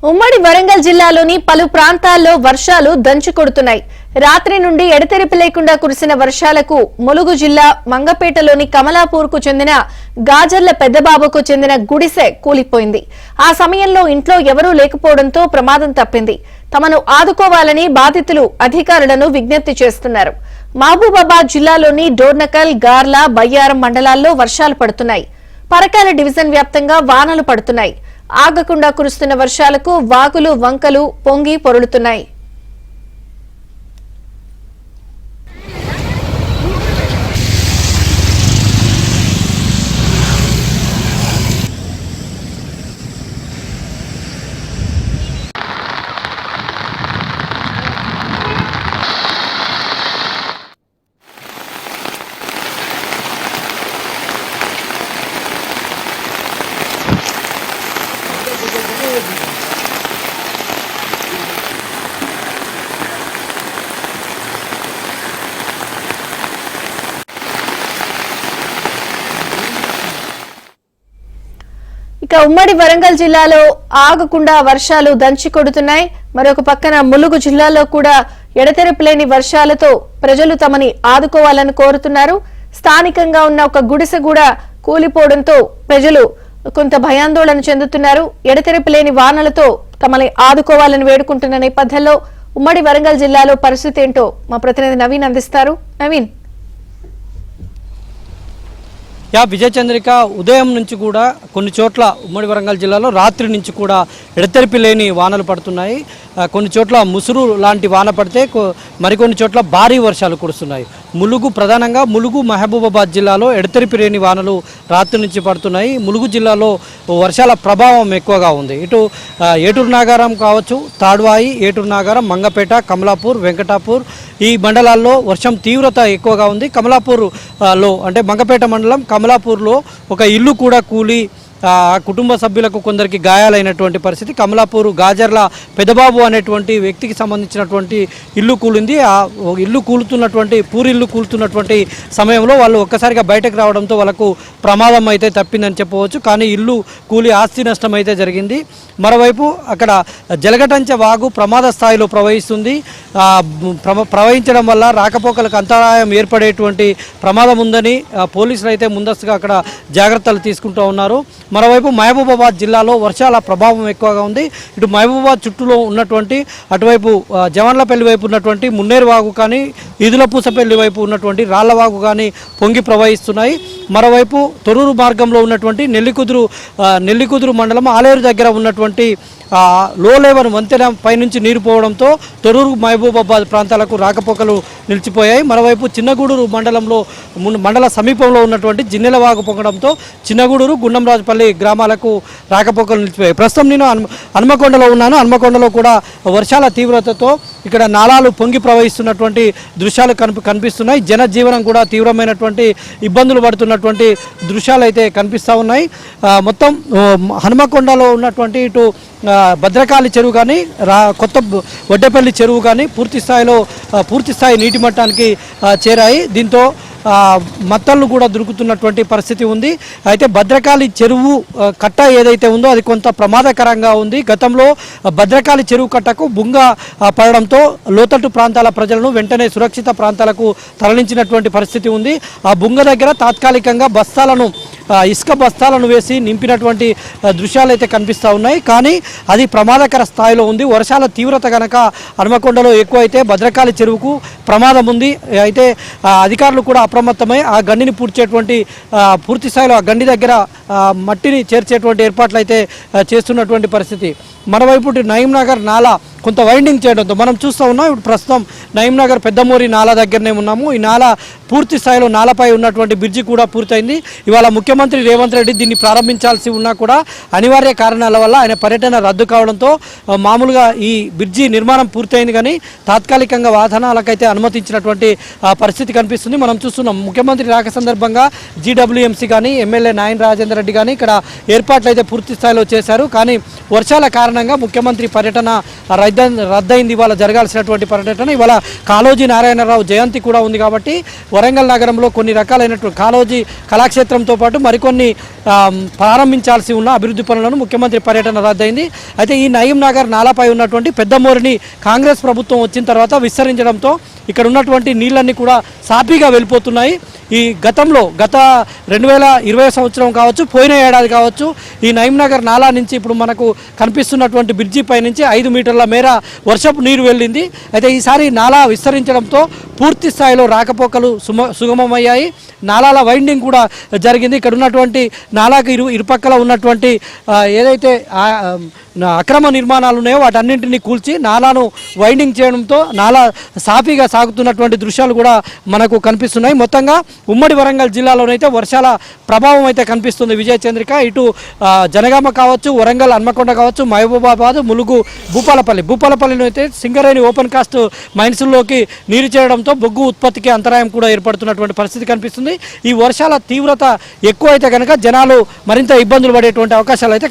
ఉమ్మడి వరంగల్ జిల్లాలోని పలు ప్రాంతాల్లో వర్షాలు దంచుకొడుతున్నాయి. రాత్రి నుండి ఎడతెరిపి లేకుండా కురిసిన వర్షాలకు ములుగు జిల్లా మంగపేటలోని కమలాపూర్కు చెందిన గాజర్ల పెద్దబాబుకు చెందిన గుడిసె కూలిపోయింది. ఆ సమయంలో ఇంట్లో ఎవరూ లేకపోవడంతో ప్రమాదం తప్పింది. తమను ఆదుకోవాలని బాధితులు అధికారులను విజ్ఞప్తి చేస్తున్నారు. మహబూబాబాద్ జిల్లాలోని డోర్నకల్, గార్ల, బయ్యారం మండలాల్లో వర్షాలు పడుతున్నాయి. పరకాల డివిజన్ వ్యాప్తంగా వానలు పడుతున్నాయి. ఆగకుండా కురుస్తున్న వర్షాలకు వాగులు, వంకలు పొంగి పొరులుతున్నాయి. ఇక ఉమ్మడి వరంగల్ జిల్లాలో ఆగకుండా వర్షాలు దంచి కొడుతున్నాయి. మరొక పక్కన ములుగు జిల్లాలో కూడా ఎడతెరపులేని వర్షాలతో ప్రజలు తమని ఆదుకోవాలని కోరుతున్నారు. స్థానికంగా ఉన్న ఒక గుడిసె కూడా కూలిపోవడంతో ప్రజలు కొంత భయాందోళన చెందుతున్నారు. ఎడతెరపులేని వానలతో తమని ఆదుకోవాలని వేడుకుంటున్న నేపథ్యంలో ఉమ్మడి వరంగల్ జిల్లాలో పరిస్థితి ఏంటో మా ప్రతినిధి నవీన్ అందిస్తారు. నవీన్, విజయ చంద్రిక, ఉదయం నుంచి కూడా కొన్ని చోట్ల ఉమ్మడి వరంగల్ జిల్లాలో రాత్రి నుంచి కూడా ఎడతెరిపి లేని వానలు పడుతున్నాయి. కొన్ని చోట్ల ముసురు లాంటి వాన పడితే మరికొన్ని చోట్ల భారీ వర్షాలు కురుస్తున్నాయి. ప్రధానంగా ములుగు, మహబూబాబాద్ జిల్లాలో ఎడతెరిపి లేని వానలు రాత్రి నుంచి పడుతున్నాయి. ములుగు జిల్లాలో వర్షాల ప్రభావం ఎక్కువగా ఉంది. ఇటు ఏటూరు నాగారం కావచ్చు, తాడ్వాయి, ఏటూరు నాగారం, మంగపేట, కమలాపూర్, వెంకటాపూర్ ఈ మండలాల్లో వర్షం తీవ్రత ఎక్కువగా ఉంది. కమలాపూర్లో అంటే మంగపేట మండలం కమలాపూర్లో ఒక ఇల్లు కూడా కూలి కుటుంబ సభ్యులకు కొందరికి గాయాలైనటువంటి పరిస్థితి. కమలాపూర్ గాజర్ల పెద్దబాబు అనేటువంటి వ్యక్తికి సంబంధించినటువంటి ఇల్లు కూలింది. ఆ ఇల్లు కూలుతున్నటువంటి సమయంలో వాళ్ళు ఒక్కసారిగా బయటకు రావడంతో వాళ్ళకు ప్రమాదం అయితే తప్పిందని చెప్పవచ్చు. కానీ ఇల్లు కూలి ఆస్తి నష్టం అయితే జరిగింది. మరోవైపు అక్కడ జలగటంచ వాగు ప్రమాద స్థాయిలో ప్రవహిస్తుంది. ప్రవహించడం వల్ల రాకపోకలకు అంతరాయం ఏర్పడేటువంటి ప్రమాదం ఉందని పోలీసులు అయితే ముందస్తుగా అక్కడ జాగ్రత్తలు తీసుకుంటూ ఉన్నారు. మరోవైపు మహబూబాబాద్ జిల్లాలో వర్షాల ప్రభావం ఎక్కువగా ఉంది. ఇటు మహబూబాబాద్ చుట్టూలో ఉన్నటువంటి అటువైపు జవన్లపల్లి వైపు ఉన్నటువంటి మున్నేరు వాగు కానీ, ఈదులపూసపల్లి వైపు ఉన్నటువంటి రాళ్లవాగు కానీ పొంగి ప్రవహిస్తున్నాయి. మరోవైపు తొర్రూరు మార్గంలో ఉన్నటువంటి నెల్లికుదురు మండలం ఆలేరు దగ్గర ఉన్నటువంటి లో లెవెల్ వంతెన పైనుంచి నీరు పోవడంతో తొర్రూరు, మహబూబాబాద్ ప్రాంతాలకు రాకపోకలు నిలిచిపోయాయి. మరోవైపు చిన్నగూడూరు మండల సమీపంలో ఉన్నటువంటి జిన్నెలవాగు పొంగడంతో చిన్నగూడూరు, గుండంరాజుపల్లి గ్రామాలకు రాకపోకలు నిలిచిపోయాయి. ప్రస్తుతం నేను హన్మకొండలో ఉన్నాను. హన్మకొండలో కూడా వర్షాల తీవ్రతతో ఇక్కడ నాలాలు పొంగి ప్రవహిస్తున్నటువంటి దృశ్యాలు కనిపిస్తున్నాయి. జనజీవనం కూడా తీవ్రమైనటువంటి ఇబ్బందులు పడుతున్నటువంటి దృశ్యాలు అయితే కనిపిస్తూ ఉన్నాయి. మొత్తం హన్మకొండలో ఉన్నటువంటి ఇటు భద్రకాళి చెరువు కానీ, కొత్త వడ్డేపల్లి చెరువు కానీ పూర్తి స్థాయి నీటి మట్టానికి చేరాయి. దీంతో మత్తళ్ళు కూడా దొరుకుతున్నటువంటి పరిస్థితి ఉంది. అయితే భద్రకాళి చెరువు కట్ట ఏదైతే ఉందో అది కొంత ప్రమాదకరంగా ఉంది. గతంలో భద్రకాళి చెరువు కట్టకు బుంగ పడడంతో లోతట్టు ప్రాంతాల ప్రజలను వెంటనే సురక్షిత ప్రాంతాలకు తరలించినటువంటి పరిస్థితి ఉంది. ఆ బుంగ దగ్గర తాత్కాలికంగా ఇసుక బస్తాలను వేసి నింపినటువంటి దృశ్యాలు అయితే కనిపిస్తూ ఉన్నాయి. కానీ అది ప్రమాదకర స్థాయిలో ఉంది. వర్షాల తీవ్రత కనుక హన్మకొండలో ఎక్కువ అయితే భద్రకాళి చెరువుకు ప్రమాదం ఉంది. అయితే అధికారులు కూడా అప్రమత్తమై ఆ గండిని పూర్తి స్థాయిలో ఆ గండి దగ్గర మట్టిని చేర్చేటువంటి ఏర్పాట్లు అయితే చేస్తున్నటువంటి పరిస్థితి. మరోవైపు నయీంనగర్ నాలా కొంత వైండింగ్ చేయడంతో మనం చూస్తూ ఉన్నాం. ఇప్పుడు ప్రస్తుతం నయీంనగర్ పెద్దమూరి నాలా దగ్గరనే ఉన్నాము. ఈ నాలా పూర్తి స్థాయిలో నాలపై ఉన్నటువంటి బ్రిడ్జి కూడా పూర్తయింది. ఇవాళ ముఖ్యమంత్రి రేవంత్ రెడ్డి దీన్ని ప్రారంభించాల్సి ఉన్నా కూడా అనివార్య కారణాల వల్ల ఆయన పర్యటన రద్దు కావడంతో మామూలుగా ఈ బ్రిడ్జి నిర్మాణం పూర్తయింది. కానీ తాత్కాలికంగా వాహనాలకైతే అనుమతించినటువంటి పరిస్థితి కనిపిస్తుంది. మనం చూస్తున్నాం ముఖ్యమంత్రి రాక సందర్భంగా జీడబ్ల్యూఎంసీ కానీ, ఎమ్మెల్యే నాయన రాజేందర్ రెడ్డి కానీ ఇక్కడ ఏర్పాట్లు అయితే పూర్తి స్థాయిలో చేశారు. కానీ వర్షాల కారణంగా ముఖ్యమంత్రి పర్యటన రద్దయింది. ఇవాళ జరగాల్సినటువంటి పర్యటన ఇవాళ కాళోజీ నారాయణరావు జయంతి కూడా ఉంది. కాబట్టి వరంగల్ నగరంలో కొన్ని రకాలైనటువంటి కాళోజీ కళాక్షేత్రంతో పాటు మరికొన్ని ప్రారంభించాల్సి ఉన్న అభివృద్ధి పనులను ముఖ్యమంత్రి పర్యటన రద్దయింది. అయితే ఈ నయీం నగర్ నాలాపై ఉన్నటువంటి పెద్ద మోరిని కాంగ్రెస్ ప్రభుత్వం వచ్చిన తర్వాత విస్తరించడంతో ఇక్కడ ఉన్నటువంటి నీళ్ళన్నీ కూడా సాఫీగా వెళ్ళిపోతున్నాయి. ఈ గత 2020 సంవత్సరం కావచ్చు, పోయిన ఏడాది కావచ్చు, ఈ నయీం నగర్ నాలా నుంచి ఇప్పుడు మనకు కనిపిస్తున్నటువంటి బ్రిడ్జి పై నుంచి 5 మీటర్ల మేర వర్షపు నీరు వెళ్ళింది. అయితే ఈసారి నాలా విస్తరించడంతో పూర్తి స్థాయిలో రాకపోకలు సుగమమయ్యాయి. నాలాల వైండింగ్ కూడా జరిగింది. ఇక్కడ ఉన్నటువంటి నాలాకు ఇరుపక్కల ఉన్నటువంటి ఏదైతే అక్రమ నిర్మాణాలు ఉన్నాయో వాటన్నింటినీ కూల్చి నాలాను వైండింగ్ చేయడంతో నాలా సాఫీగా సాగుతున్నటువంటి దృశ్యాలు కూడా మనకు కనిపిస్తున్నాయి. మొత్తంగా ఉమ్మడి వరంగల్ జిల్లాలోనైతే వర్షాల ప్రభావం అయితే కనిపిస్తుంది. విజయ చంద్రిక ఇటు జనగామ కావచ్చు, వరంగల్ హన్మకొండ కావచ్చు, మహబూబాబాద్, ములుగు, భూపాలపల్లిలో అయితే సింగరేణి ఓపెన్ కాస్ట్ మైన్స్లోకి నీరు చేరడంతో బొగ్గు ఉత్పత్తికి అంతరాయం కూడా ఏర్పడుతున్నటువంటి పరిస్థితి కనిపిస్తుంది. ఈ వర్షాల తీవ్రత ఎక్కువ అయితే కనుక జనాలు మరింత ఇబ్బందులు పడేటువంటి అవకాశాలు అయితే